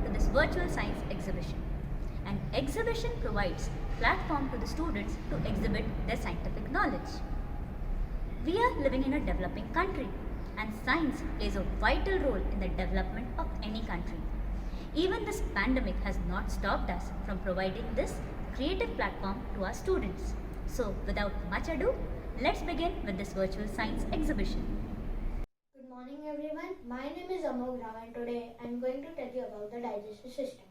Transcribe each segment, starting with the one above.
to this virtual science exhibition. An exhibition provides platform to the students to exhibit their scientific knowledge. We are living in a developing country and science plays a vital role in the development of any country. Even this pandemic has not stopped us from providing this creative platform to our students. So without much ado, let's begin with this virtual science exhibition. Good morning everyone, my name is C.V.Raman and today I am going to tell you about the digestive system.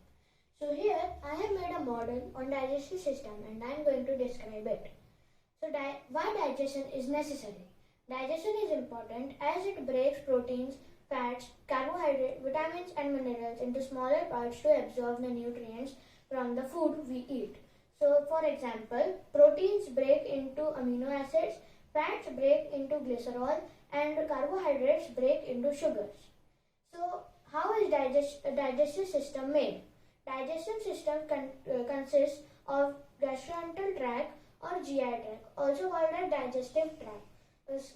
So here I have made a model on digestive system and I am going to describe it. So why digestion is necessary? Digestion is important as it breaks proteins, fats, carbohydrates, vitamins and minerals into smaller parts to absorb the nutrients from the food we eat. So for example, proteins break into amino acids, fats break into glycerol and carbohydrates break into sugars. So how is digestive system made? Digestive system consists of gastrointestinal tract or GI tract, also called as digestive tract,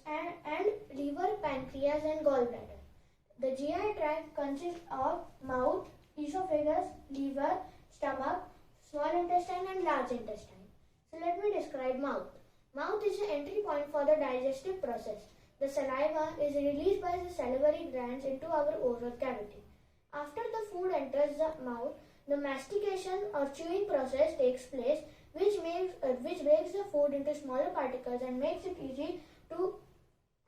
and liver, pancreas and gallbladder. The GI tract consists of mouth, esophagus, liver, stomach, small intestine and large intestine. So let me describe mouth. Mouth is the entry point for the digestive process. The saliva is released by the salivary glands into our oral cavity. After the food enters the mouth, the mastication or chewing process takes place, which breaks the food into smaller particles and makes it easy to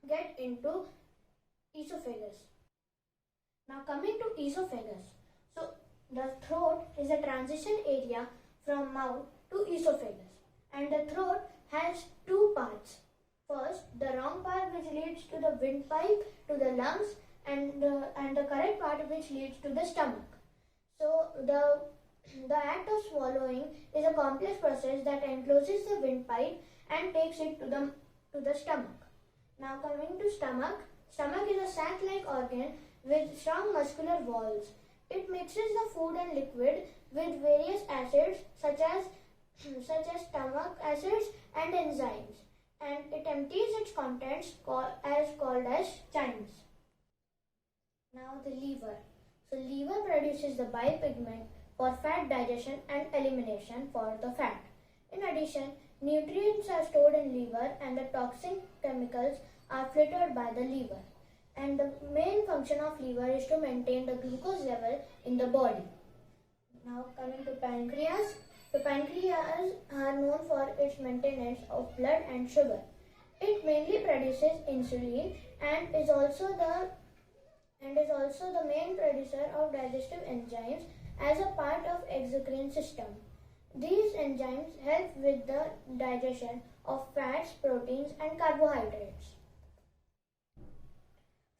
get into esophagus. Now coming to esophagus. So the throat is a transition area from mouth to esophagus, and the throat has two parts. First, the wrong part which leads to the windpipe to the lungs, and the correct part which leads to the stomach. So the act of swallowing is a complex process that encloses the windpipe and takes it to the stomach. Now coming to stomach. Stomach is a sac-like organ with strong muscular walls. It mixes the food and liquid with various acids such as stomach acids and enzymes, and it empties its contents called as chymes. Now the liver. So liver produces the bile pigment for fat digestion and elimination for the fat. In addition, nutrients are stored in liver and the toxic chemicals are filtered by the liver. And the main function of liver is to maintain the glucose level in the body. Now coming to pancreas. The pancreas are known for its maintenance of blood and sugar. It mainly produces insulin and is also the main producer of digestive enzymes as a part of exocrine system. These enzymes help with the digestion of fats, proteins and carbohydrates.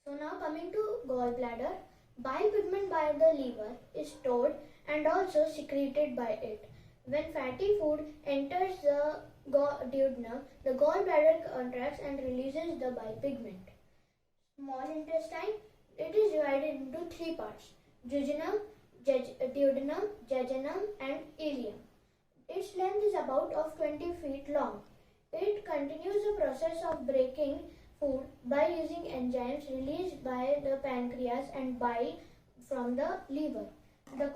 So now coming to gallbladder, bile pigment by the liver is stored and also secreted by it. When fatty food enters the duodenum, the gallbladder contracts and releases the bile pigment. Small intestine, it is divided into three parts: duodenum, jejunum and ileum. Its length is about of 20 feet long. It continues the process of breaking food by using enzymes released by the pancreas and bile from the liver. The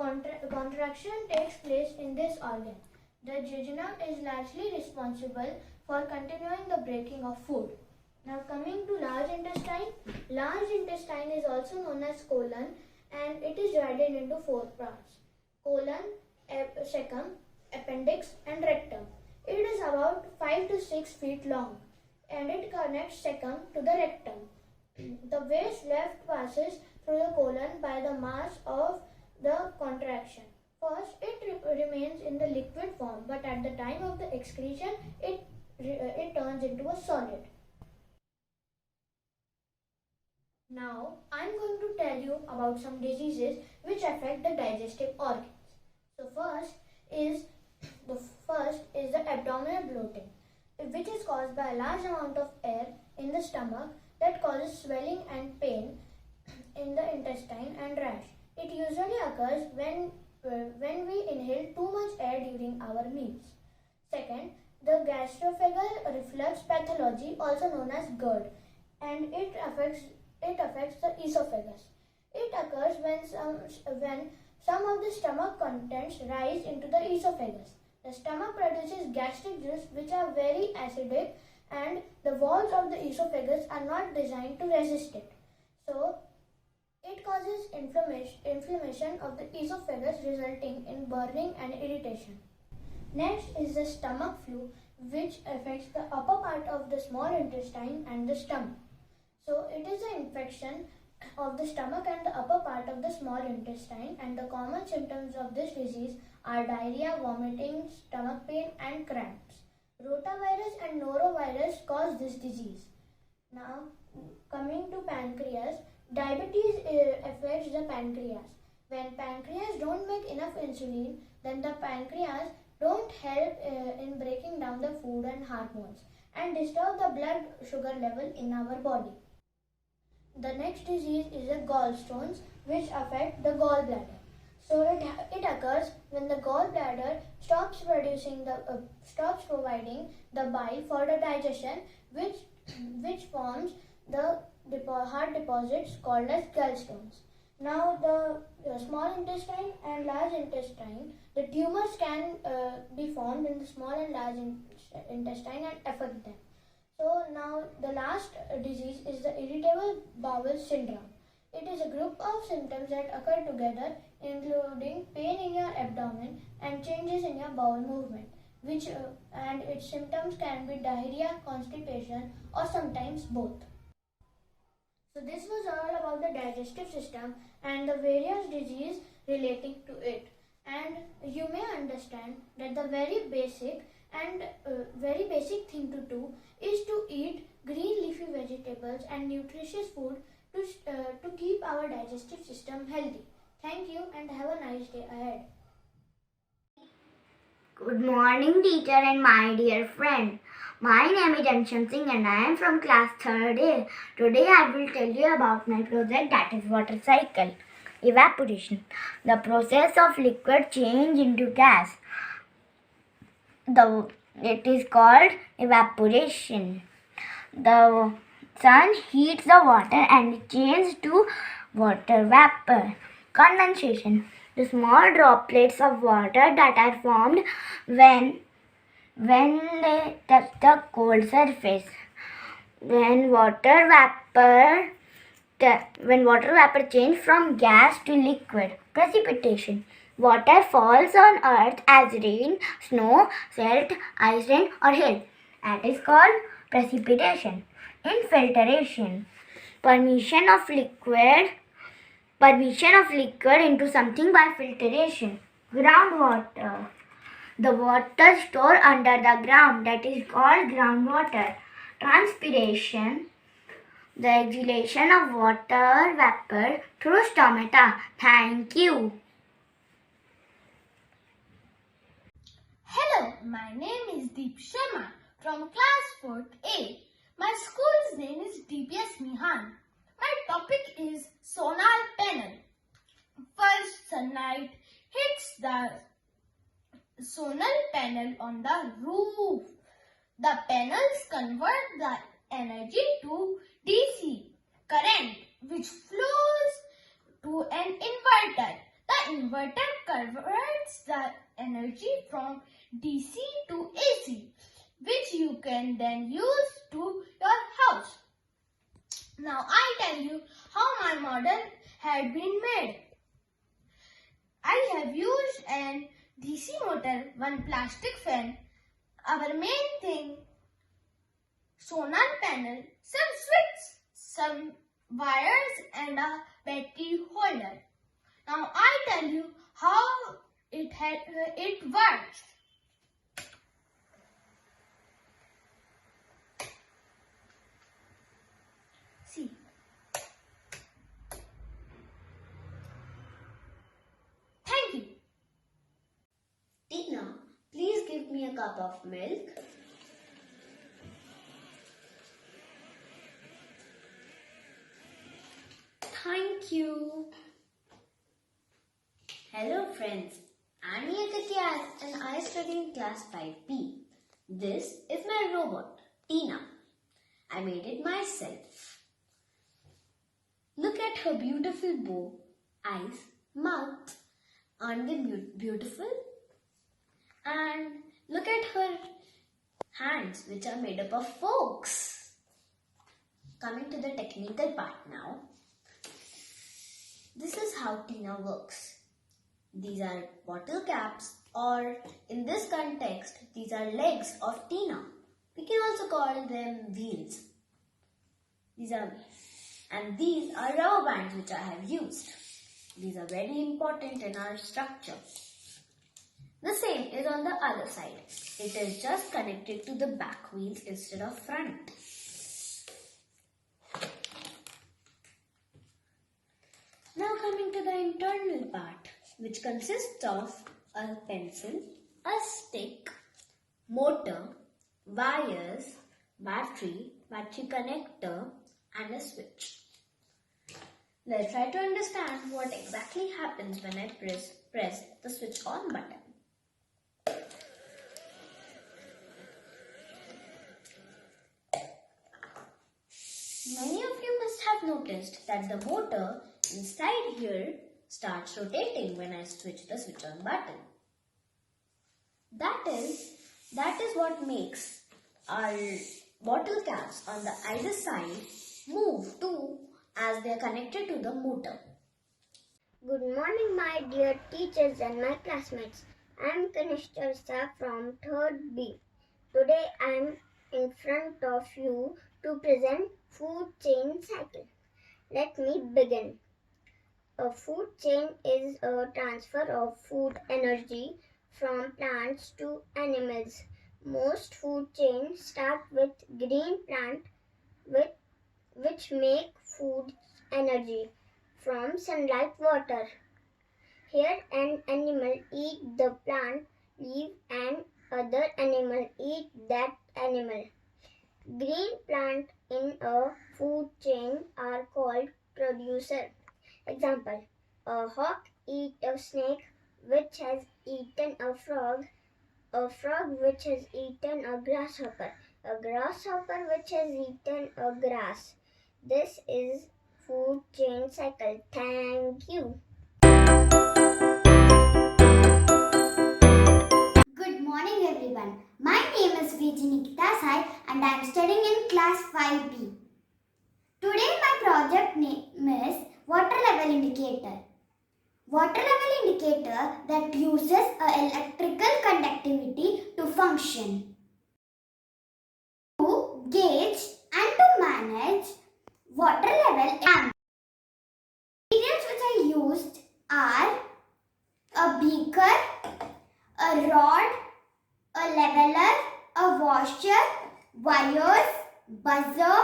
contraction takes place in this organ. The jejunum is largely responsible for continuing the breaking of food. Now coming to large intestine. Large intestine is also known as colon and it is divided into four parts: colon, cecum, appendix and rectum. It is about 5 to 6 feet long and it connects cecum to the rectum. The waste left passes through the colon by the mass of the contraction. First, it remains in the liquid form, but at the time of the excretion, it turns into a solid. Now, I am going to tell you about some diseases which affect the digestive organs. So the first is the abdominal bloating, which is caused by a large amount of air in the stomach that causes swelling and pain in the intestine and rash. It usually occurs when we inhale too much air during our meals. Second, the gastroesophageal reflux pathology, also known as GERD, and it affects the esophagus. It occurs when Some of the stomach contents rise into the esophagus. The stomach produces gastric juice which are very acidic, and the walls of the esophagus are not designed to resist it. So, it causes inflammation of the esophagus, resulting in burning and irritation. Next is the stomach flu, which affects the upper part of the small intestine and the stomach. So, it is an infection of the stomach and the upper part of the small intestine, and the common symptoms of this disease are diarrhea, vomiting, stomach pain and cramps. Rotavirus and norovirus cause this disease. Now, coming to pancreas, diabetes affects the pancreas. When pancreas don't make enough insulin, then the pancreas don't help in breaking down the food and hormones and disturb the blood sugar level in our body. The next disease is the gallstones, which affect the gallbladder. So it occurs when the gallbladder stops providing the bile for the digestion, which forms the hard deposits called as gallstones. Now the small intestine and large intestine, the tumors can be formed in the small and large intestine and affect them. So now the last disease is the irritable bowel syndrome. It is a group of symptoms that occur together, including pain in your abdomen and changes in your bowel movement, and its symptoms can be diarrhea, constipation, or sometimes both. So this was all about the digestive system and the various diseases relating to it. And you may understand that the very basic thing to do is to eat green leafy vegetables and nutritious food to keep our digestive system healthy. Thank you and have a nice day ahead. Good morning, teacher and my dear friend. My name is Anshan Singh and I am from class 3rd A. Today I will tell you about my project, that is water cycle. Evaporation, the process of liquid change into gas. It is called evaporation. The sun heats the water and it changes to water vapor. Condensation, the small droplets of water that are formed when they touch the cold surface. When water vapor changes from gas to liquid. Precipitation, water falls on earth as rain, snow, silt, ice rain or hail. That is called precipitation. Infiltration, permission of liquid into something by filtration. Groundwater, the water stored under the ground, that is called groundwater. Transpiration, the exhalation of water vapor through stomata. Thank you. Hello, my name is Deep Sharma from class 4th A. My school's name is DPS MIHAN. My topic is solar panel. First, sunlight hits the solar panel on the roof. The panels convert the energy to DC current, which flows to an inverter. The inverter converts the energy from DC to AC, which you can then use to your house. Now I tell you how my model had been made. I have used an DC motor, one plastic fan, our main thing, solar panel, some switches, some wires and a battery holder. Now I tell you how it works. See. Thank you. Tina, please give me a cup of milk. Thank you. Hello friends, I'm Yakatyar and I study in class 5B. This is my robot, Tina. I made it myself. Look at her beautiful bow, eyes, mouth Aren't they beautiful? And look at her hands, which are made up of forks. Coming to the technical part now. This is how Tina works. These are bottle caps, or in this context, these are legs of Tina. We can also call them wheels. These are rubber bands which I have used. These are very important in our structure. The same is on the other side. It is just connected to the back wheels instead of front. Now coming to the internal part, which consists of a pencil, a stick, motor, wires, battery connector, and a switch. Let's try to understand what exactly happens when I press the switch on button. Many of you must have noticed that the motor inside here starts rotating when I switch the switch on button. That is what makes our bottle caps on the either side move too, as they are connected to the motor. Good morning, my dear teachers and my classmates. I am Kanishka from 3rd B. Today I am in front of you to present food chain cycle. Let me begin. A food chain is a transfer of food energy from plants to animals. Most food chains start with green plant which make food energy from sunlight, water. Here an animal eat the plant leaf and other animal eat that animal. Green plant in a food chain are called producer. Example, a hawk eat a snake which has eaten a frog which has eaten a grasshopper which has eaten a grass. This is food chain cycle. Thank you. Good morning everyone. My name is Nikita Sai and I am studying in class 5B. Today my project name is water level indicator. Water level indicator that uses a electrical conductivity to function. To gauge and to manage water level. Materials which I used are a beaker, a rod, a leveler, a washer, wires, buzzer,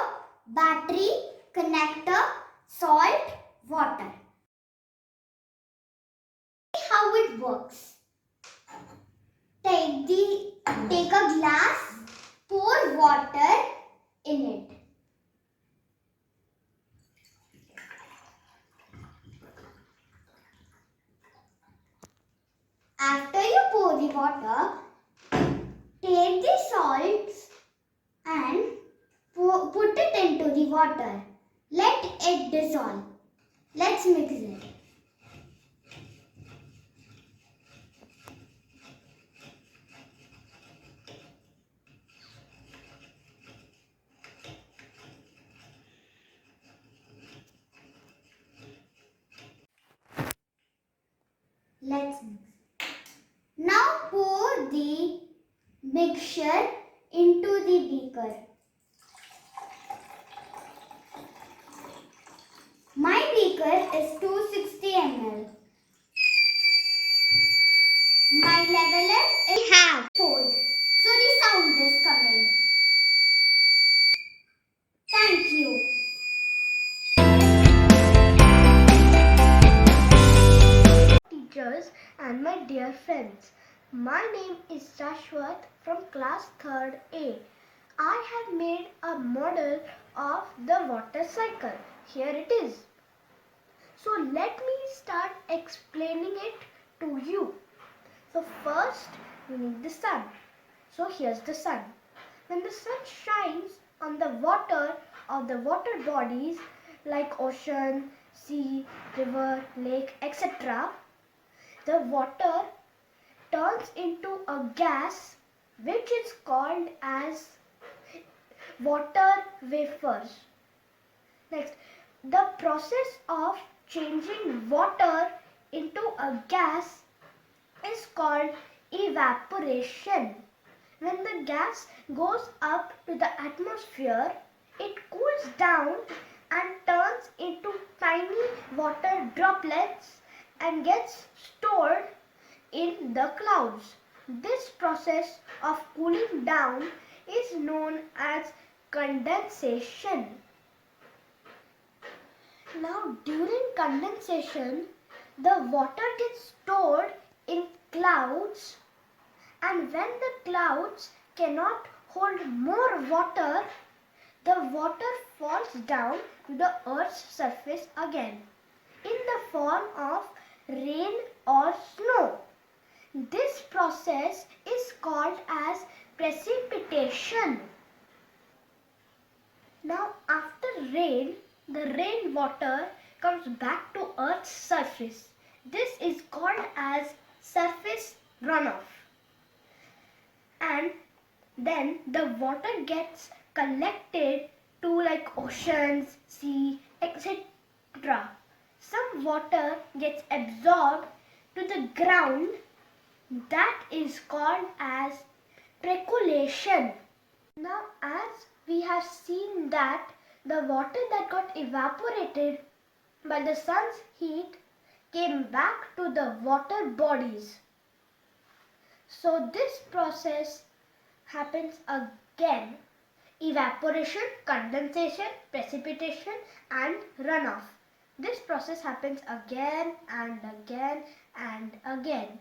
battery, connector, salt, water. How it works. Take a glass, pour water in it. After you pour the water, take the salts and put it into the water. Let it dissolve. Let's mix it. Let's mix. Now pour the mixture into the beaker. My beaker is 260 ml. My leveler is half full, so the sound is coming. Thank you. Teachers and my dear friends, my name is Shashwat from class 3rd A. I have made a model of the water cycle. Here it is. So let me start explaining it to you. So first we need the sun. So here's the sun. When the sun shines on the water or the water bodies like ocean, sea, river, lake, etc., the water turns into a gas which is called as water vapors. Next, the process of changing water into a gas is called evaporation. When the gas goes up to the atmosphere, it cools down and turns into tiny water droplets and gets stored in the clouds. This process of cooling down is known as condensation. Now, during condensation, the water gets stored in clouds, and when the clouds cannot hold more water, the water falls down to the earth's surface again in the form of rain or snow. This process is called as precipitation. Now, after rain, the rainwater comes back to Earth's surface. This is called as surface runoff. And then the water gets collected to like oceans, sea, etc. Some water gets absorbed to the ground. That is called as percolation. Now, as we have seen that the water that got evaporated by the sun's heat came back to the water bodies. So this process happens again. Evaporation, condensation, precipitation and runoff. This process happens again and again and again.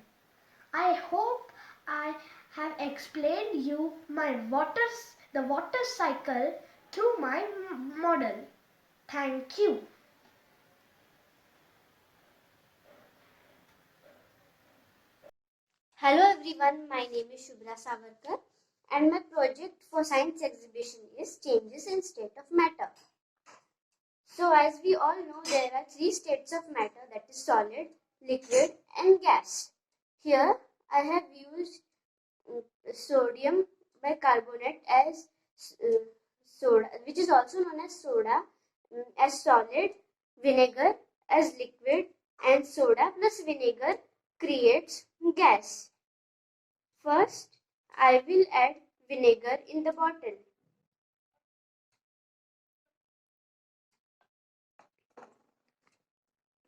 I hope I have explained you the water cycle through my model. Thank you. Hello everyone, my name is Shubhra Savarkar and my project for science exhibition is Changes in State of Matter. So as we all know, there are three states of matter, that is solid, liquid and gas. Here I have used sodium bicarbonate as soda, which is also known as soda, as solid, vinegar as liquid, and soda plus vinegar creates gas. First, I will add vinegar in the bottle.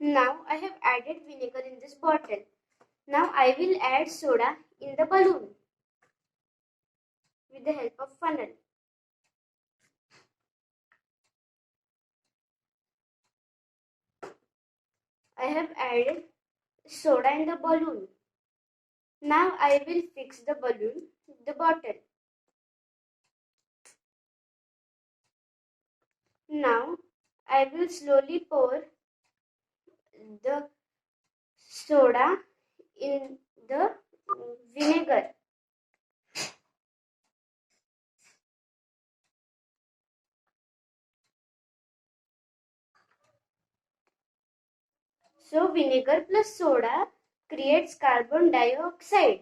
Now I have added vinegar in this bottle. Now I will add soda in the balloon with the help of funnel. I have added soda in the balloon. Now I will fix the balloon with the bottle. Now I will slowly pour the soda in the vinegar. So vinegar plus soda creates carbon dioxide.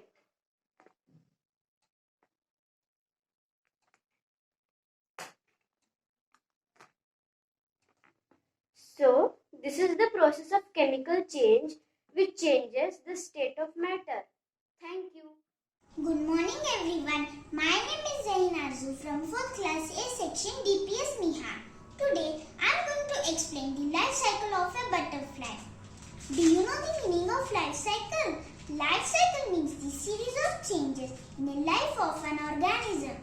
So this is the process of chemical change which changes the state of matter. Thank you. Good morning everyone. My name is Zain Arzu from 4th class A section DPS MIHAN. Today I am going to explain the life cycle of a butterfly. Do you know the meaning of life cycle? Life cycle means the series of changes in the life of an organism.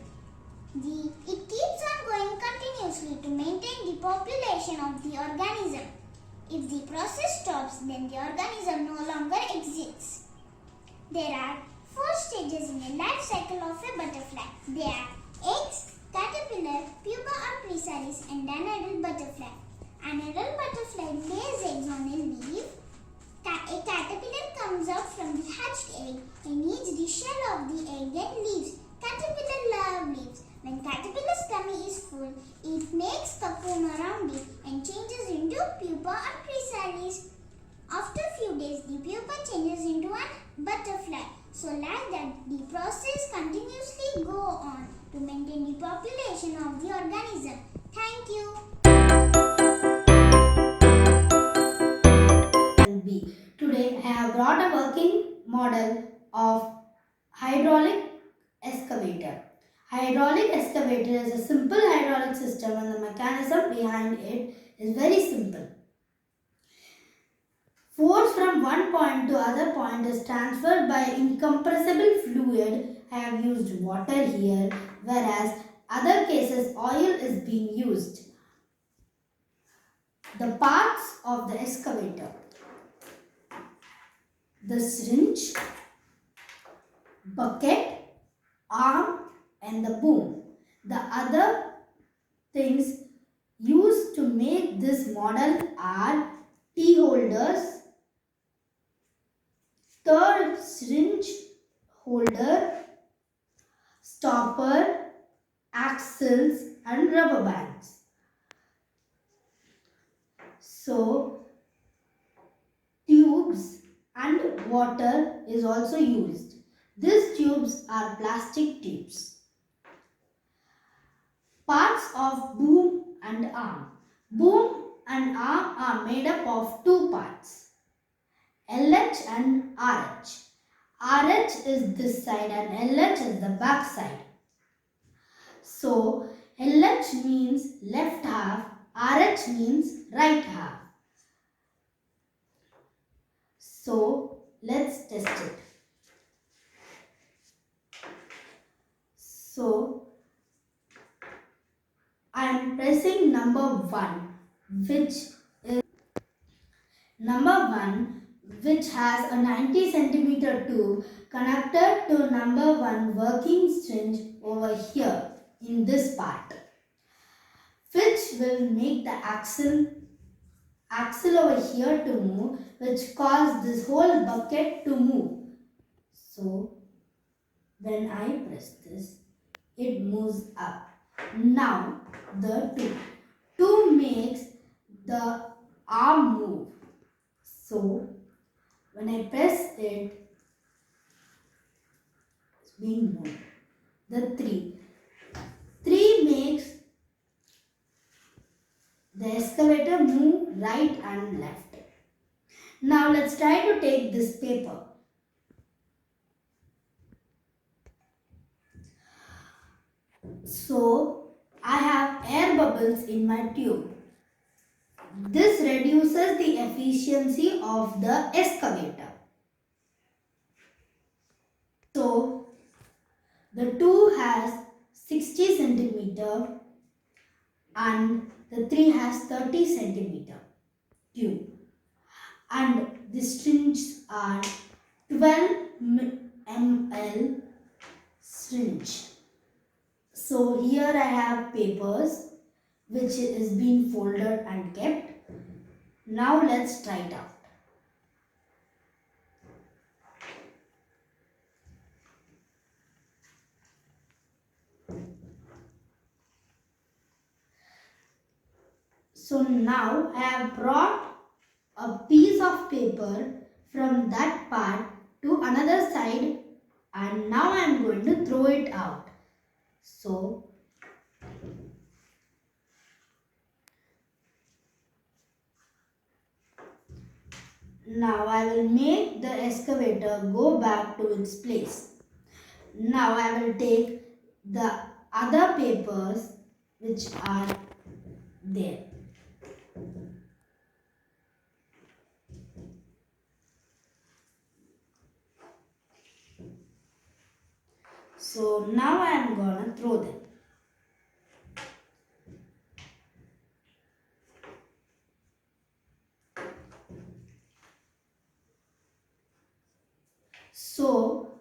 It keeps on going continuously to maintain the population of the organism. If the process stops, then the organism no longer exists. There are 4 stages in the life cycle of a butterfly. They are eggs, caterpillar, pupa or chrysalis and an adult butterfly. An adult butterfly lays eggs on a leaf. A caterpillar comes out from the hatched egg and eats the shell of the egg and leaves. Caterpillar loves leaves. When caterpillar's tummy is full, it makes cocoon around it and changes into pupa or chrysalis. After a few days, the pupa changes into a butterfly. So like that, the process continuously go on to maintain the population of the organism. Thank you. B. Today I have brought a working model of hydraulic excavator. Hydraulic excavator is a simple hydraulic system and the mechanism behind it is very simple. Force from one point to other point is transferred by incompressible fluid. I have used water here, whereas other cases oil is being used. The parts of the excavator: the syringe, bucket, arm and the boom. The other things used to make this model are T holders, third syringe holder, stopper, axles and rubber bands. So tubes and water is also used. These tubes are plastic tubes. Parts of boom and arm. Boom and arm are made up of two parts, LH and RH. RH is this side and LH is the back side. So LH means left half, RH means right half. So let's test it. So I am pressing number 1, which has a 90 centimeter tube connected to number 1 working syringe over here in this part, which will make the axle over here to move, which cause this whole bucket to move. So when I press this, it moves up. Now the two makes the arm move. So when I press it, it's being moved. The 3 makes the excavator move right and left. Now let's try to take this paper. So I have air bubbles in my tube. This reduces the efficiency of the excavator. So the 2 has 60 centimeter and the 3 has 30 centimeter tube. And the syringes are 12 ml syringe. So here I have papers which is being folded and kept. Now let's try it out. So now I have brought a piece of paper from that part to another side and now I am going to throw it out. So now I will make the excavator go back to its place. Now I will take the other papers which are there. So now I am gonna throw them. So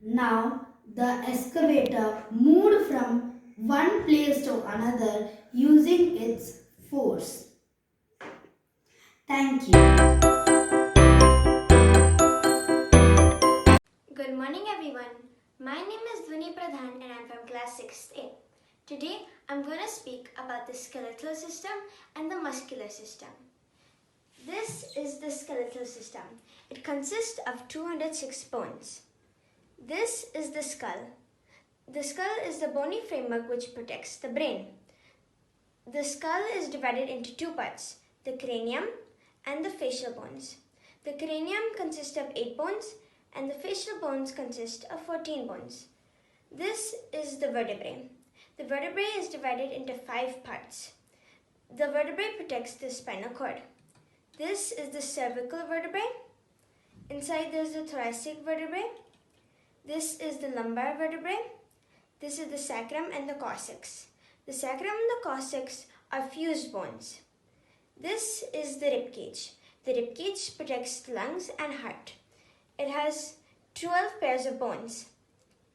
now the excavator moved from one place to another using its force. Thank you. Good morning everyone. My name is Dhwani Pradhan and I'm from class 6th A. Today I'm going to speak about the skeletal system and the muscular system. This is the skeletal system. It consists of 206 bones. This is the skull. The skull is the bony framework which protects the brain. The skull is divided into two parts, the cranium and the facial bones. The cranium consists of 8 bones and the facial bones consist of 14 bones. This is the vertebrae. The vertebrae is divided into 5 parts. The vertebrae protects the spinal cord. This is the cervical vertebrae. Inside there is the thoracic vertebrae. This is the lumbar vertebrae. This is the sacrum and the coccyx. The sacrum and the coccyx are fused bones. This is the rib cage. The rib cage protects the lungs and heart. It has 12 pairs of bones.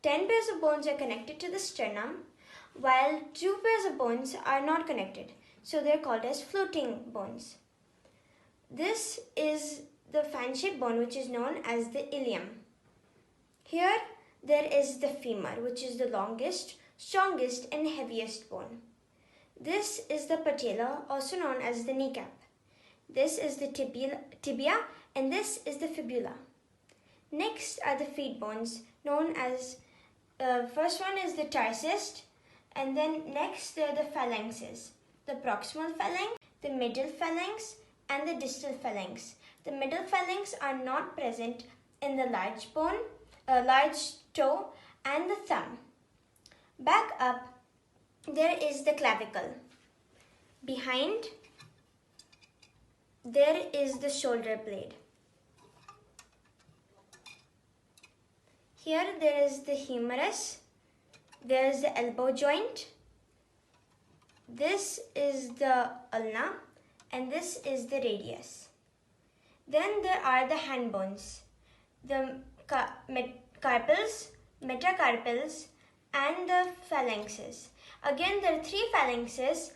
10 pairs of bones are connected to the sternum, while 2 pairs of bones are not connected, so they are called as floating bones. This is the fan-shaped bone, which is known as the ilium. Here there is the femur, which is the longest, strongest and heaviest bone. This is the patella, also known as the kneecap. This is the tibia and this is the fibula. Next are the feet bones, known as, first one is the tarsus, and then next there are the phalanxes. The proximal phalanx, the middle phalanx and the distal phalanx. The middle phalanx are not present in the large toe and the thumb. Back up, there is the clavicle. Behind, there is the shoulder blade. Here there is the humerus, there is the elbow joint, this is the ulna, and this is the radius. Then there are the hand bones, the carpals, metacarpals, and the phalanxes. Again, there are 3 phalanxes,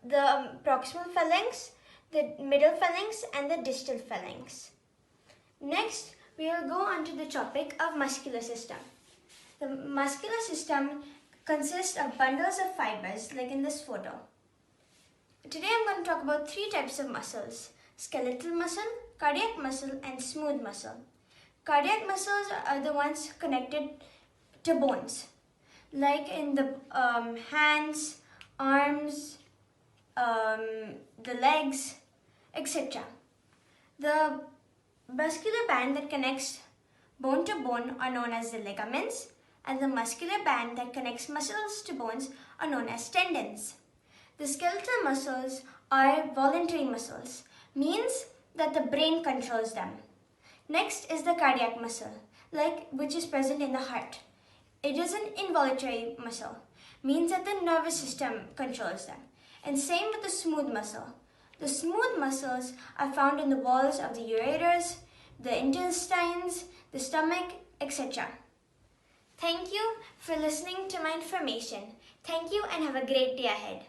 the proximal phalanx, the middle phalanx, and the distal phalanx. Next, we will go on to the topic of muscular system. The muscular system consists of bundles of fibers, like in this photo. Today I'm going to talk about 3 types of muscles: skeletal muscle, cardiac muscle, and smooth muscle. Cardiac muscles are the ones connected to bones, like in the hands, arms, the legs, etc. The muscular band that connects bone to bone are known as the ligaments, and the muscular band that connects muscles to bones are known as tendons. The skeletal muscles are voluntary muscles, means that the brain controls them. Next is the cardiac muscle, which is present in the heart. It is an involuntary muscle, means that the nervous system controls them. And same with the smooth muscle. The smooth muscles are found in the walls of the ureters, the intestines, the stomach, etc. Thank you for listening to my information. Thank you and have a great day ahead.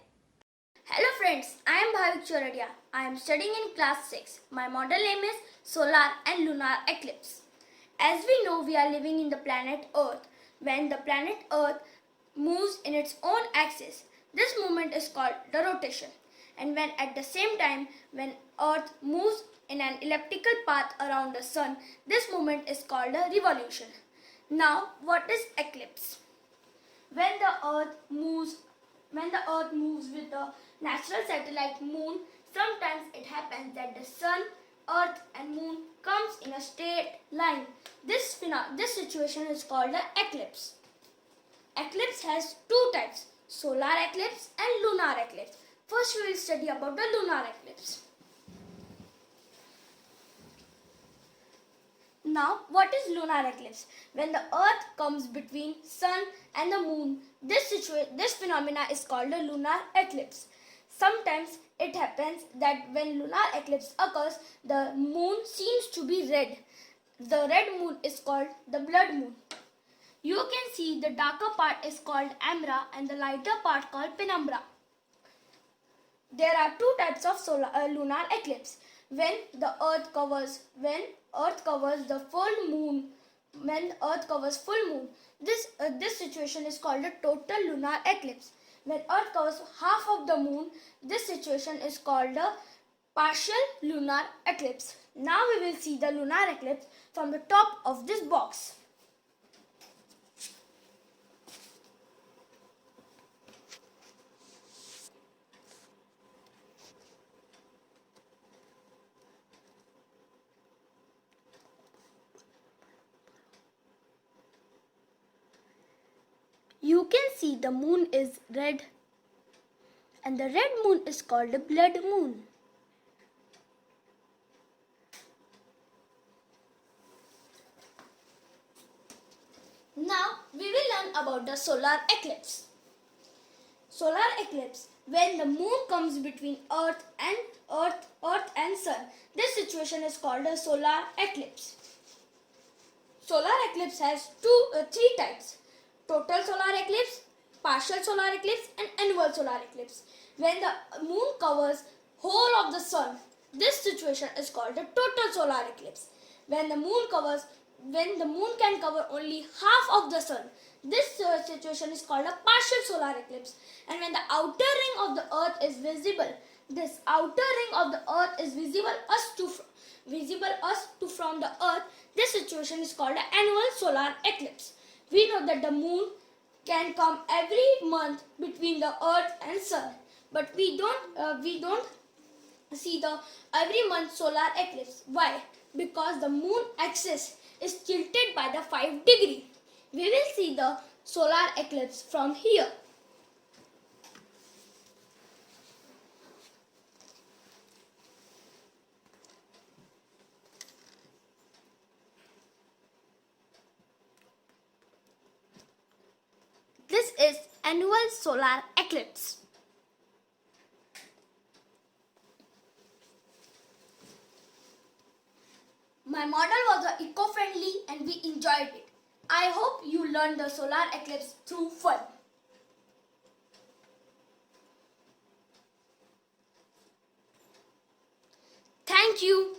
Hello friends, I am Bhavik Choradia. I am studying in class 6. My model name is Solar and Lunar Eclipse. As we know, we are living in the planet Earth. When the planet Earth moves in its own axis, this movement is called the rotation. And when at the same time, when Earth moves in an elliptical path around the Sun, this movement is called a revolution. Now, what is eclipse? When the Earth moves with the natural satellite Moon, sometimes it happens that the Sun, Earth and Moon comes in a straight line. This situation is called an eclipse. Eclipse has 2 types, solar eclipse and lunar eclipse. First we will study about the lunar eclipse. Now, what is lunar eclipse? When the Earth comes between Sun and the Moon, this phenomena is called a lunar eclipse. Sometimes it happens that when lunar eclipse occurs, the Moon seems to be red. The red moon is called the blood moon. You can see the darker part is called ambra and the lighter part called penumbra. There are 2 types of lunar eclipse. When Earth covers the full moon, this situation is called a total lunar eclipse. When Earth covers half of the moon, this situation is called a Partial lunar eclipse. Now we will see the lunar eclipse from the top of this box. You can see the moon is red, and the red moon is called a blood moon. Now we will learn about the solar eclipse. Solar eclipse, when the moon comes between Earth and Sun. This situation is called a solar eclipse. Solar eclipse has three types: total solar eclipse, partial solar eclipse, and annual solar eclipse. When the moon covers whole of the sun, this situation is called a total solar eclipse. When the moon can cover only half of the sun, this situation is called a partial solar eclipse. And when the outer ring of the earth is visible, this outer ring of the earth is visible from the earth, this situation is called an annual solar eclipse. We know that the moon can come every month between the earth and sun, but we don't see the every month solar eclipse. Why? Because the moon axis is tilted by the 5 degree. We will see the solar eclipse from here. This is annual solar eclipse. My model was eco-friendly and we enjoyed it. I hope you learned the solar eclipse through fun. Thank you.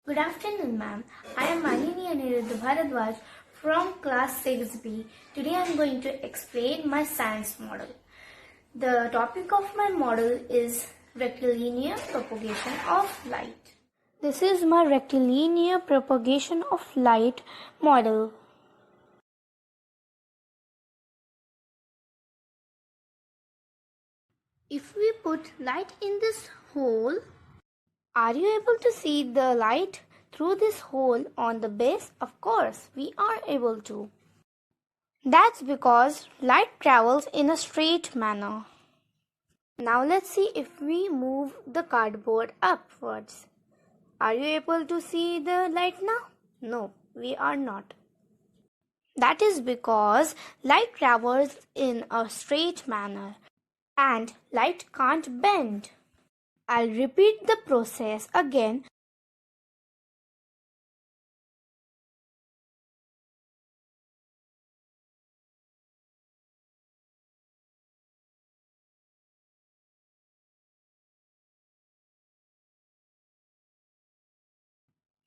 Good afternoon, ma'am. I am Malini Aniruddha Bharadwaj from class 6B. Today I am going to explain my science model. The topic of my model is rectilinear propagation of light. This is my rectilinear propagation of light model. If we put light in this hole, are you able to see the light through this hole on the base? Of course, we are able to. That's because light travels in a straight manner. Now let's see if we move the cardboard upwards. Are you able to see the light now? No, we are not. That is because light travels in a straight manner and light can't bend. I'll repeat the process again.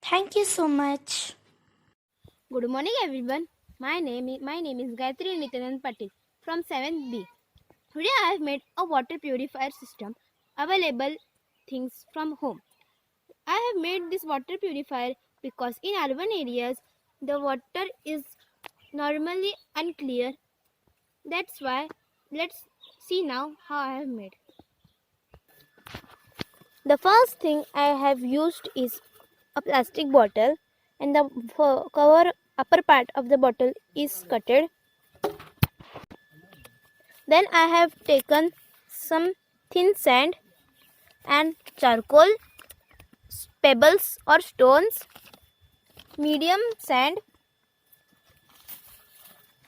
Thank you so much. Good morning, everyone. My name is Gayatri Nityanand Patil from 7th B. Today I have made a water purifier system available things from home. I have made this water purifier because in urban areas the water is normally unclear. That's why let's see now how I have made. The first thing I have used is a plastic bottle, and the cover upper part of the bottle is cutted. Then I have taken some thin sand and charcoal, pebbles or stones, medium sand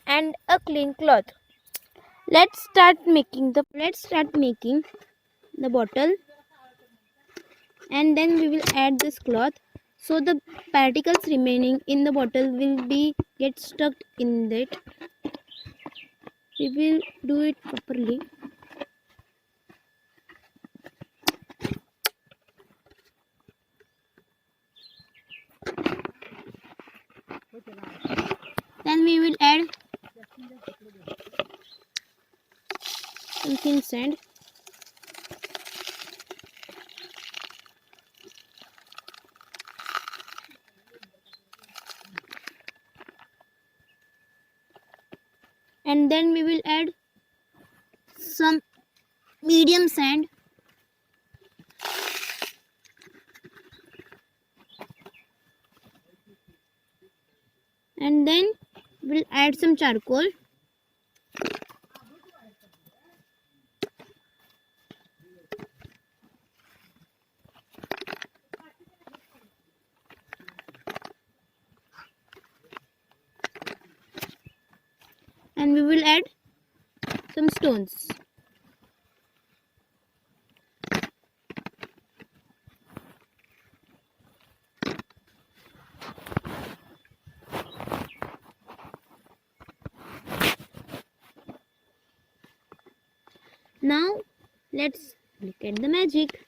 and a clean cloth. Let's start making the bottle, and then we will add this cloth so the particles remaining in the bottle will be get stuck in it. We will do it properly. Then we will add some thin sand. and then we will add some medium sand. And then we'll add some charcoal. And we will add some stones. Now let's look at the magic.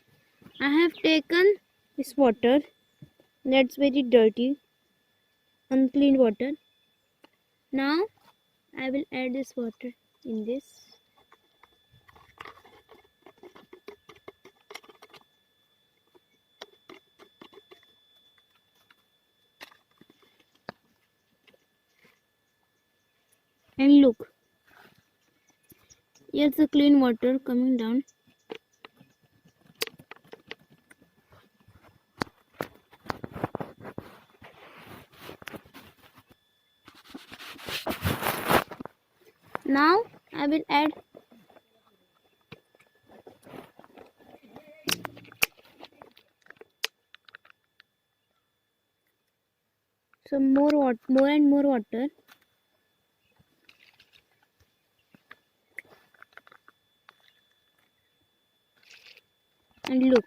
I have taken this water that's very dirty, unclean water. Now I will add this water in this. And look, here's the clean water coming down. Now I will add some more and more water. And look,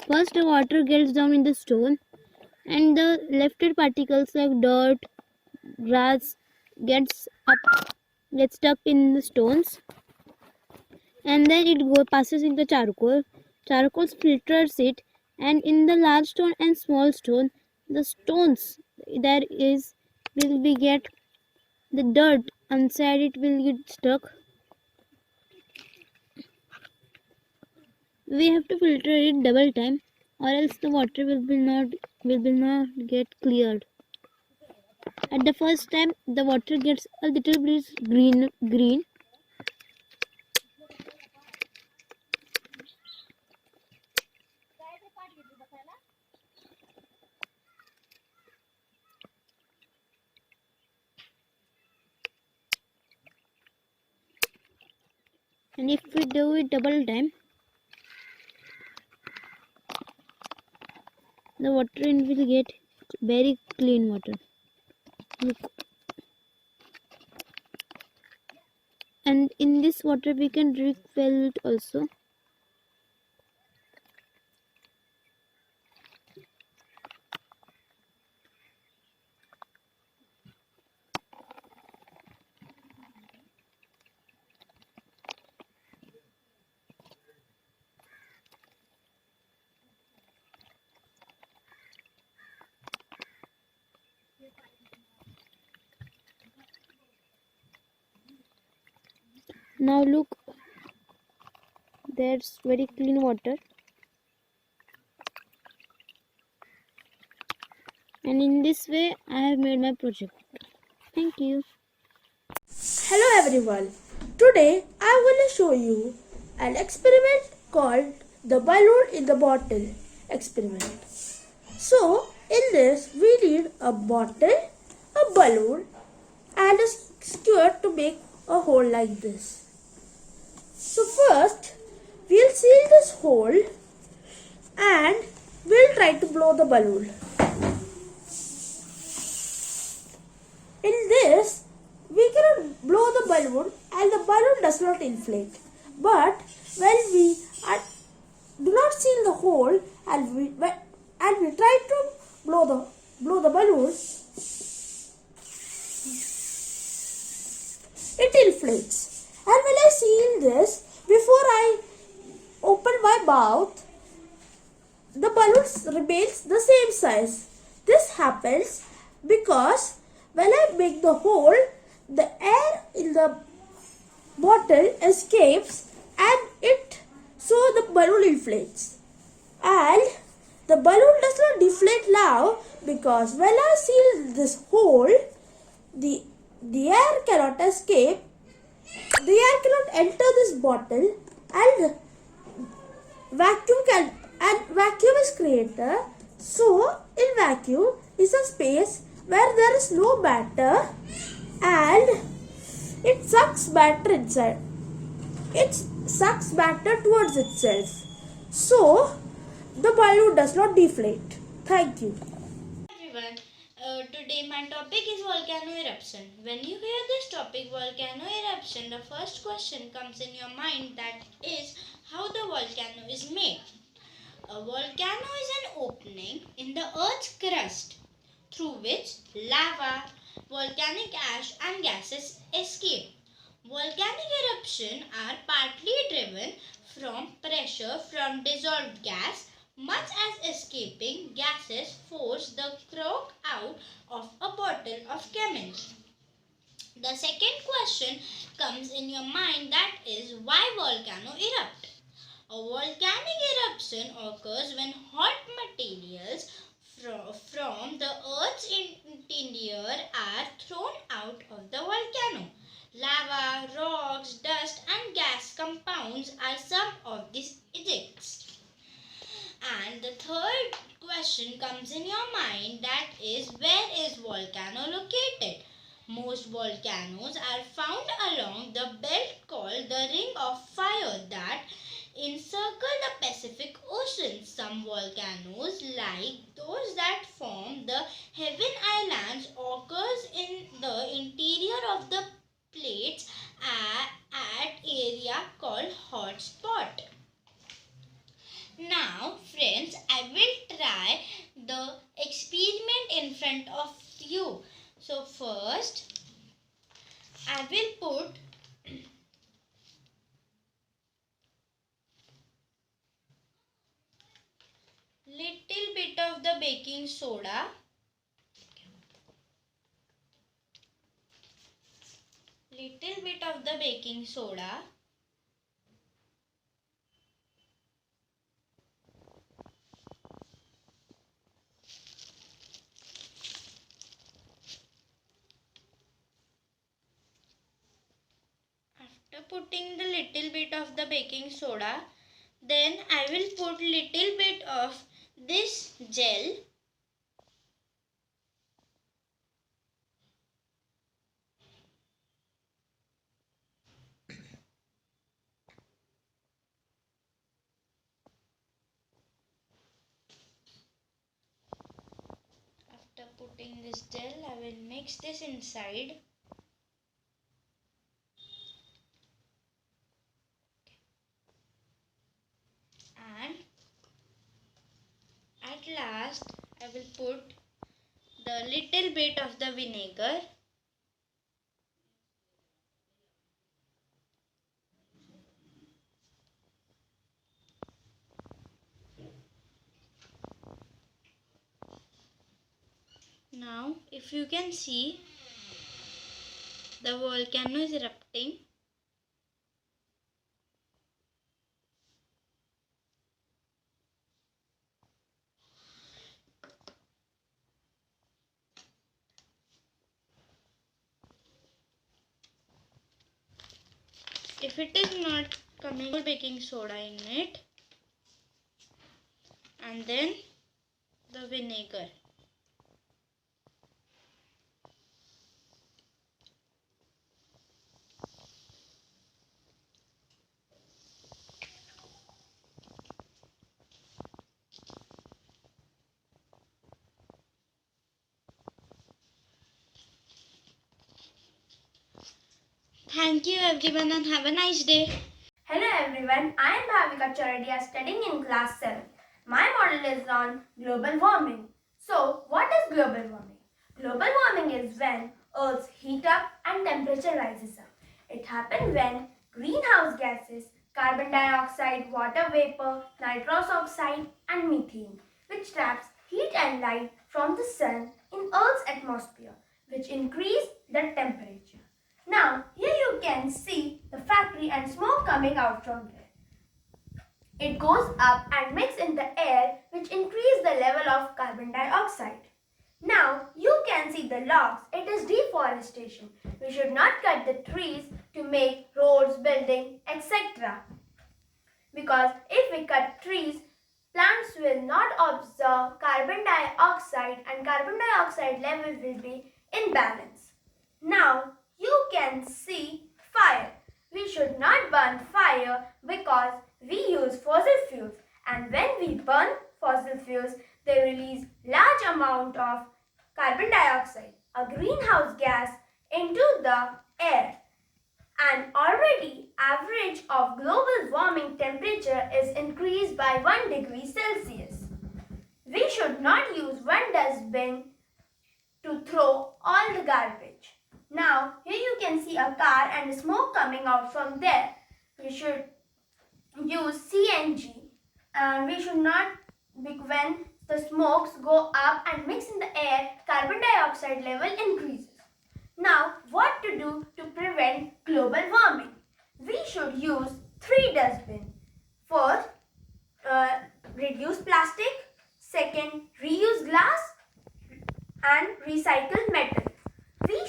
first the water gets down in the stone, and the lefted particles like dirt, grass gets stuck in the stones, and then it passes in the charcoal. Charcoal filters it, and in the large stone and small stone, the stones there is will be get the dirt inside it will get stuck. We have to filter it double time, or else the water will not get cleared. At the first time, the water gets a little bit green. And if we do it double time, the water will get very clean water. Look. And in this water we can refill it also. Now look, there's very clean water, and in this way I have made my project. Thank you. Hello everyone. Today I will show you an experiment called the balloon in the bottle experiment. So in this we need a bottle, a balloon and a skewer to make a hole like this. So first we'll seal this hole and we'll try to blow the balloon. In this we cannot blow the balloon and the balloon does not inflate. But when we do not seal the hole and we try to blow the balloon, it inflates. And when I seal this, before I open my mouth, the balloon remains the same size. This happens because when I make the hole, the air in the bottle escapes and it so the balloon inflates. And the balloon does not deflate now because when I seal this hole, the air cannot escape, the air cannot enter this bottle, and vacuum is created. So in vacuum is a space where there is no matter and it sucks matter inside. It sucks matter towards itself. So the balloon does not deflate. Thank you. Everyone, today my topic is volcano eruption. When you hear this topic, volcano eruption, the first question comes in your mind, that is how the volcano is made. A volcano is an opening in the earth's crust through which lava, volcanic ash and gases escape. Volcanic eruptions are partly driven from pressure from dissolved gas, much as escaping gases force the cork out of a bottle of chemicals. The second question comes in your mind, that is why volcano erupt. A volcanic eruption occurs when hot materials from the earth's interior are thrown out of the volcano. Lava, rocks, dust and gas compounds are some of these ejects. And the third question comes in your mind, that is where is volcano located? Most volcanoes are found along the belt called the Ring of Fire that encircle the Pacific Ocean. Some volcanoes, like those that form the Heaven Islands, occurs in the interior of the plates at area called hot spot. Now friends, I will try the experiment in front of you. So first I will put little bit of the baking soda, After putting the little bit of the baking soda, then I will put little bit of this gel. After putting this gel, I will mix this inside. And at last I will put the little bit of the vinegar. Now if you can see, the volcano is erupting. If it is not coming, put baking soda in it and then the vinegar. Thank you everyone and have a nice day. Hello everyone, I am Bhavika Choradia studying in class 7. My model is on global warming. So, what is global warming? Global warming is when Earth's heat up and temperature rises up. It happens when greenhouse gases, carbon dioxide, water vapor, nitrous oxide and methane, which traps heat and light from the sun in Earth's atmosphere, which increase the temperature. Now, here you can see the factory and smoke coming out from there. It goes up and mixes in the air, which increases the level of carbon dioxide. Now you can see the logs. It is deforestation. We should not cut the trees to make roads, buildings, etc. Because if we cut trees, plants will not absorb carbon dioxide and carbon dioxide level will be in balance. Now you can see fire. We should not burn fire because we use fossil fuels, and when we burn fossil fuels, they release large amount of carbon dioxide, a greenhouse gas, into the air. And already average of global warming temperature is increased by 1 degree Celsius. We should not use one dustbin to throw all the garbage. Now here you can see a car and smoke coming out from there. We should use CNG and we should not, when the smokes go up and mix in the air, carbon dioxide level increases. Now, what to do to prevent global warming? We should use 3 dustbins. First, reduce plastic. Second, reuse glass and recycle metal. We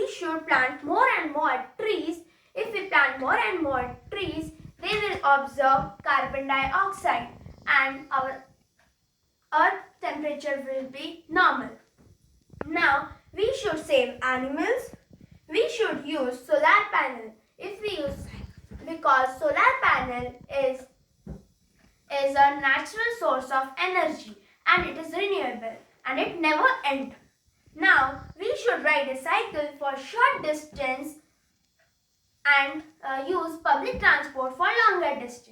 should plant more and more trees. If we plant more and more trees, they will absorb carbon dioxide and our earth temperature will be normal. Now, we should save animals. We should use solar panel. Because solar panel is a natural source of energy and it is renewable and it never ends. Now, we should ride a cycle for short distance and use public transport for longer distance.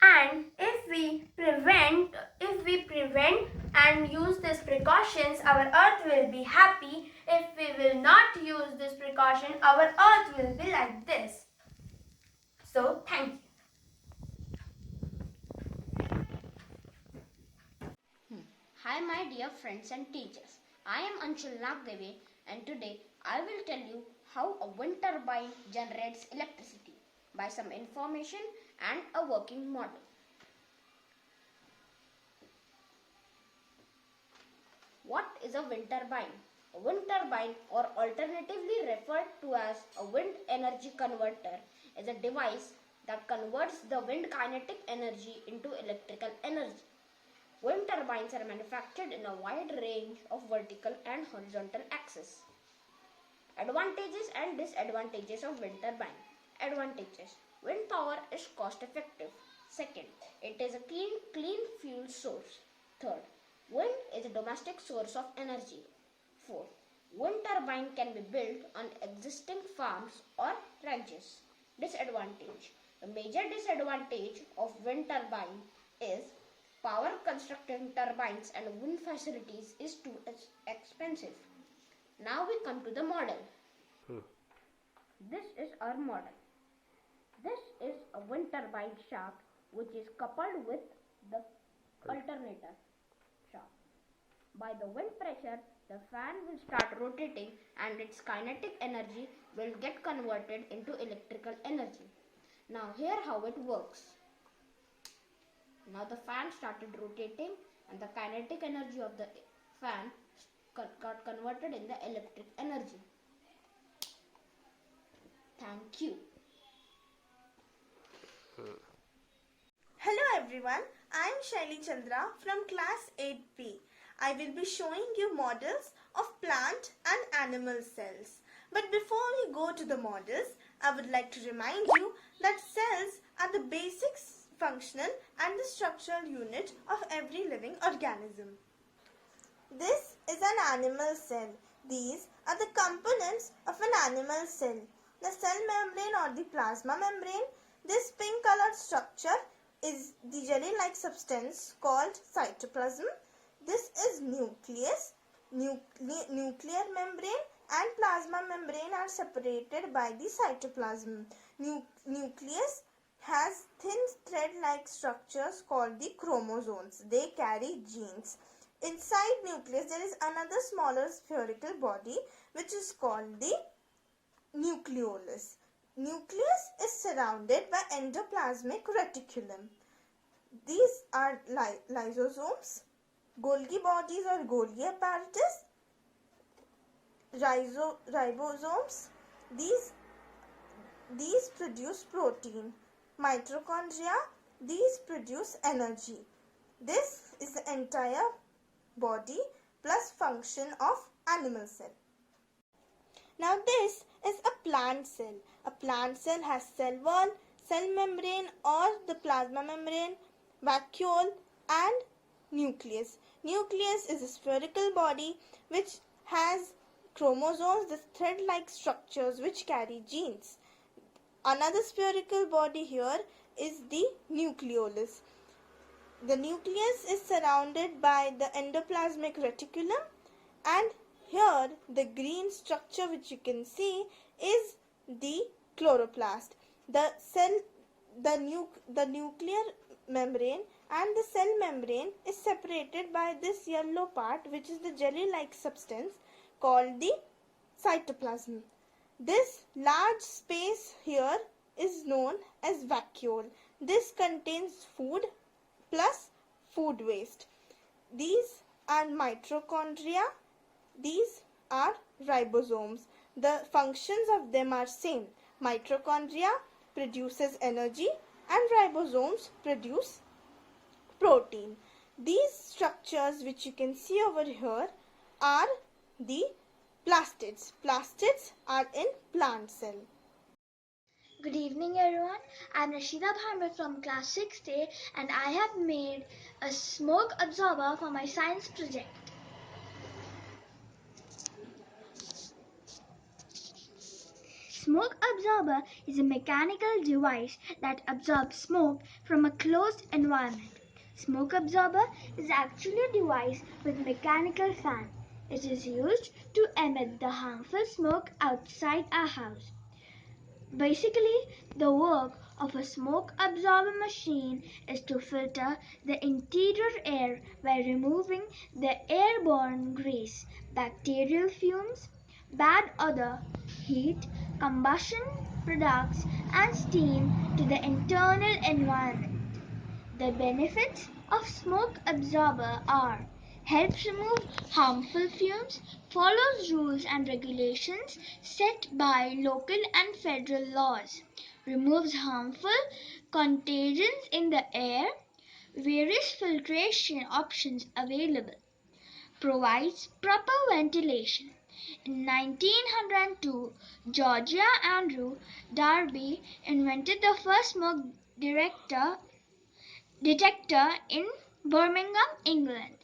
And if we prevent and use these precautions, our earth will be happy. If we will not use this precaution, our earth will be like this. So, thank you. Hi my dear friends and teachers. I am Anshul Nagdevi and today I will tell you how a wind turbine generates electricity by some information and a working model. What is a wind turbine? A wind turbine, or alternatively referred to as a wind energy converter, is a device that converts the wind kinetic energy into electrical energy. Wind turbines are manufactured in a wide range of vertical and horizontal axes. Advantages and disadvantages of wind turbine. Advantages. Wind power is cost effective. Second, it is a clean fuel source. Third, wind is a domestic source of energy. Fourth, wind turbine can be built on existing farms or ranches. Disadvantage. The major disadvantage of wind turbine is power constructing turbines and wind facilities is too expensive. Now we come to the model. This is our model. This is a wind turbine shaft which is coupled with the alternator shaft. By the wind pressure, the fan will start rotating and its kinetic energy will get converted into electrical energy. Now here how it works. Now the fan started rotating and the kinetic energy of the fan got converted in the electric energy. Thank you. Hello everyone, I am Shaili Chandra from class 8B. I will be showing you models of plant and animal cells. But before we go to the models, I would like to remind you that cells are the basic functional and the structural unit of every living organism. This is an animal cell. These are the components of an animal cell. The cell membrane or the plasma membrane, this pink colored structure is the jelly-like substance called cytoplasm. This is nucleus. Nuclear membrane and plasma membrane are separated by the cytoplasm. Nucleus has thin thread-like structures called the chromosomes. They carry genes. Inside nucleus there is another smaller spherical body which is called the nucleolus. Nucleus is surrounded by endoplasmic reticulum. These are lysosomes, Golgi bodies or Golgi apparatus, ribosomes. These produce protein. Mitochondria, these produce energy. This is the entire body plus function of animal cell. Now this is a plant cell. A plant cell has cell wall, cell membrane or the plasma membrane, vacuole and nucleus. Nucleus is a spherical body which has chromosomes, the thread-like structures which carry genes. Another spherical body here is the nucleolus. The nucleus is surrounded by the endoplasmic reticulum, and here the green structure which you can see is the chloroplast. The nuclear membrane and the cell membrane is separated by this yellow part which is the jelly-like substance called the cytoplasm. This large space here is known as vacuole. This contains food plus food waste. These are mitochondria. These are ribosomes. The functions of them are same. Mitochondria produces energy and ribosomes produce protein. These structures which you can see over here are the plastids. Plastids are in plant cell. Good evening everyone, I am Rashida Bharmat from class 6A and I have made a smoke absorber for my science project. Smoke absorber is a mechanical device that absorbs smoke from a closed environment. Smoke absorber is actually a device with mechanical fan. It is used to emit the harmful smoke outside our house. Basically, the work of a smoke absorber machine is to filter the interior air by removing the airborne grease, bacterial fumes, bad odor, heat, combustion products and steam to the internal environment. The benefits of smoke absorber are: helps remove harmful fumes, follows rules and regulations set by local and federal laws, removes harmful contagions in the air, various filtration options available, provides proper ventilation. In 1902, Georgia Andrew Darby invented the first smoke detector in Birmingham, England.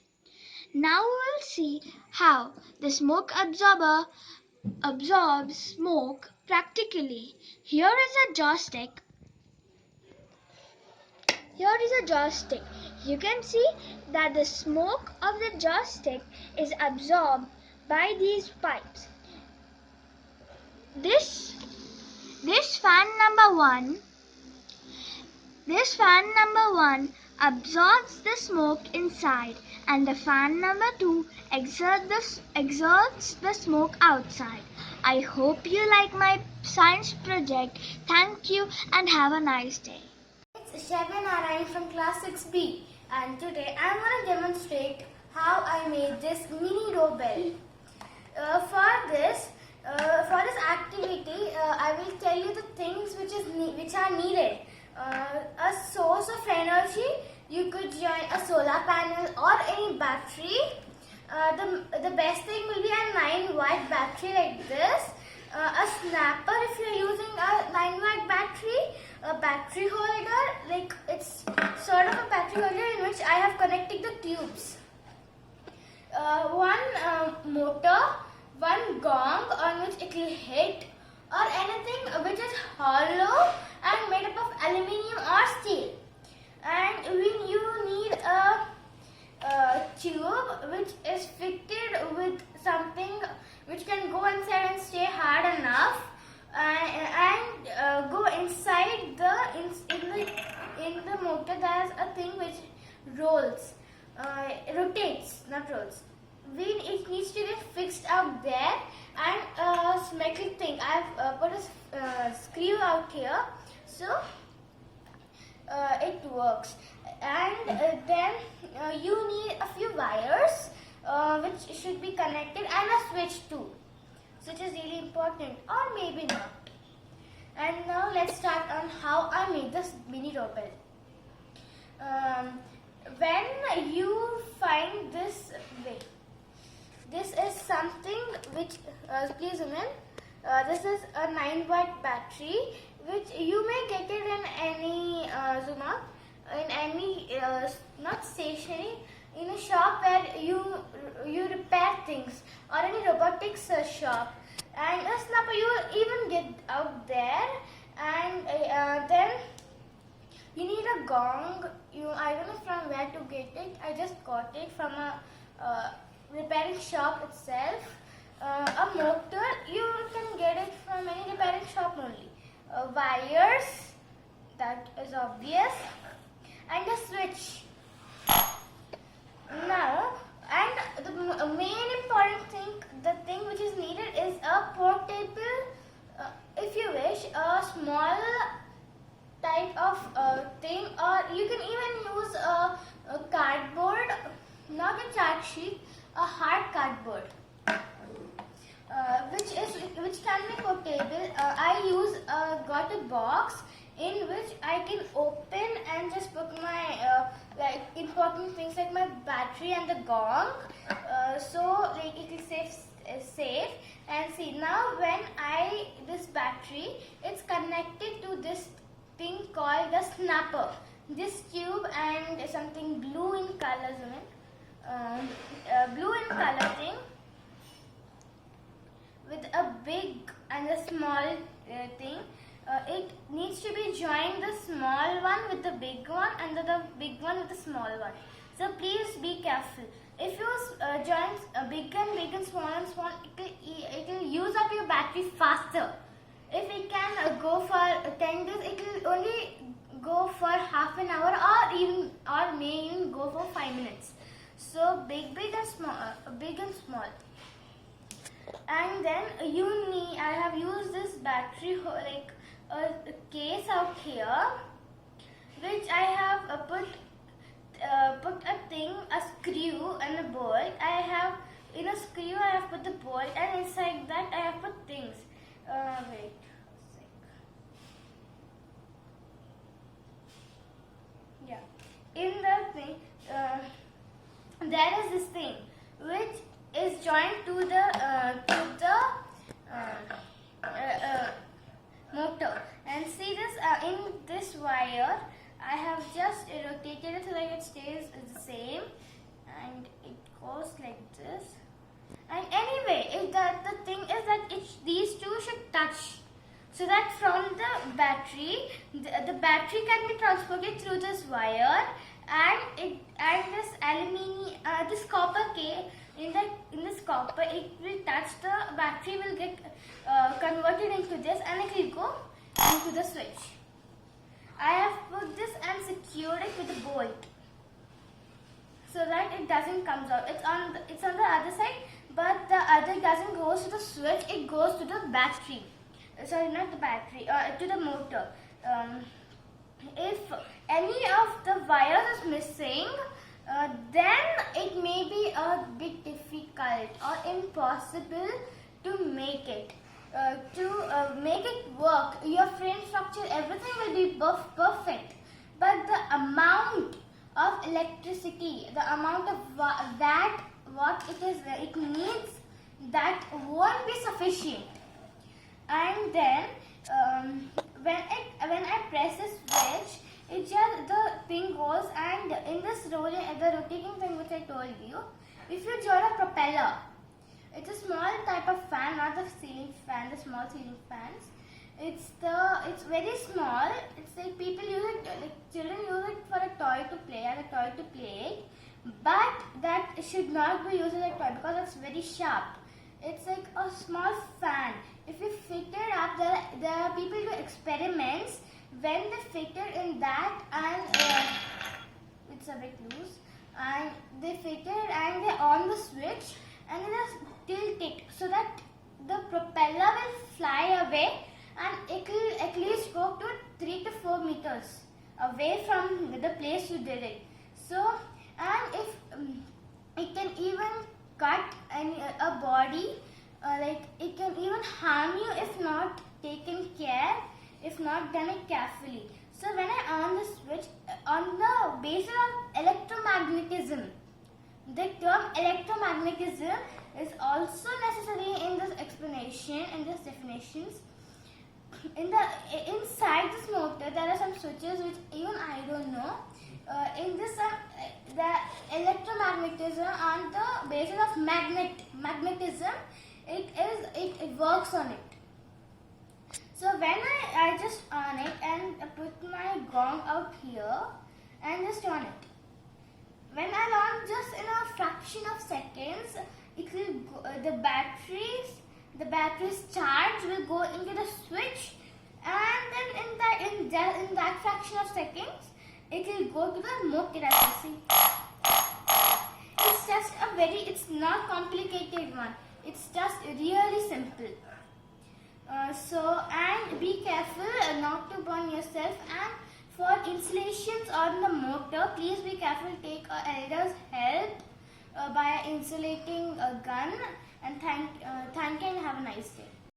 Now we will see how the smoke absorber absorbs smoke practically. Here is a joystick. You can see that the smoke of the joystick is absorbed by these pipes. This fan number one absorbs the smoke inside, and the fan number 2 exerts the smoke outside. I hope you like my science project. Thank you and have a nice day. It's C.V.Raman from class 6B, and today I want to demonstrate how I made this mini doorbell. For this activity, I will tell you the things which are needed. A source of energy. You could join a solar panel or any battery. The best thing will be a 9-watt battery like this. A snapper if you are using a 9-watt battery. A battery holder, like it's sort of a battery holder in which I have connected the tubes. One motor, one gong on which it will hit, or anything which is hollow and made up of aluminium or steel. And stay hard enough and go inside in the motor. There's a thing which rotates, not rolls. It needs to get fixed out there, and a metal thing. I've put a screw out here, so it works. And then you need a few wires which should be connected, and a switch too. Switch is really important, or maybe not. And now let's start on how I made this mini robot. When you find this way, this is something which, please women, this is a 9-watt battery, which you may get it in any zoom out, in any not stationery, in a shop where you repair things, or any robotics shop. And a snapper you even get out there, and then you need a gong. I don't know from where to get it. I just got it from a repairing shop itself. A motor, you can get it from any repairing shop only. Wires, that is obvious, and a switch. Now, and the main important thing, the thing which is needed is a portable, if you wish, a small type of thing, or you can even use a cardboard, not a chart sheet, a hard cardboard, which can be portable. I got a box in which I can open and just put my like important things like my battery and the gong, so like it is safe. And see, now when this battery, it's connected to this thing called the snapper, this tube, and something blue in color, blue in color thing with a big and a small thing. It needs to be joined, the small one with the big one, and the big one with the small one. So please be careful. If you join a big and small and small, it will use up your battery faster. If it can go for 10 days, it will only go for half an hour, or may even go for 5 minutes. So big and small. And then I have used this battery like a case out here, which I have put a thing, a screw and a bolt. In a screw I have put the bolt, and inside that I have put things. Wait a sec. Yeah, in the thing there is this thing which is joined to the motor. And see this, in this wire I have just rotated it so that it stays the same, and it goes like this. And anyway, the thing is that these two should touch, so that from the battery, the battery can be transported through this wire, and this aluminium, this copper cable, in this copper, it will touch, the battery will get converted into this, and it will go into the switch. I have put this and secured it with a bolt, so that it doesn't come out. It's on the other side, but the other doesn't go to the switch. It goes to the battery. Sorry, not the battery. To the motor. If any of the wires is missing, then it may be a bit difficult or impossible to make it. To make it work, your frame structure, everything will be perfect, but the amount of electricity, the amount of what it needs, that won't be sufficient. And then when I press this switch, it just, the thing goes, and in this the rotating thing which I told you, if you join a propeller, it's a small type of fan, not the ceiling fan, the small ceiling fans. It's very small. It's like people use it, like children use it for a toy to play, but that should not be used as a toy because it's very sharp. It's like a small fan. If you fit it up, there are people do experiments when they fit it in that, and it's a bit loose, and they fit it and they on the switch and they just tilt it so that the propeller will fly away, and it will at least go to 3 to 4 meters away from the place you did it. So, and if it can even cut a body, like it can even harm you if not taken care, if not done it carefully. So when I on the switch, on the basis of electromagnetism, the term electromagnetism is also necessary in this explanation, in this definitions. Inside this motor, there are some switches which even I don't know. In this, the electromagnetism on the basis of magnetism, it works on it. So when I just on it and put my gong out here and just on it. When I on just in a fraction of seconds, it will go, the battery's charge will go into the switch, and then in that fraction of seconds, it will go to the motor, as you see. It's just it's not complicated one. It's just really simple. And be careful not to burn yourself, and for installations on the motor, please be careful, take an elder's help by insulating a gun, and thank you and have a nice day.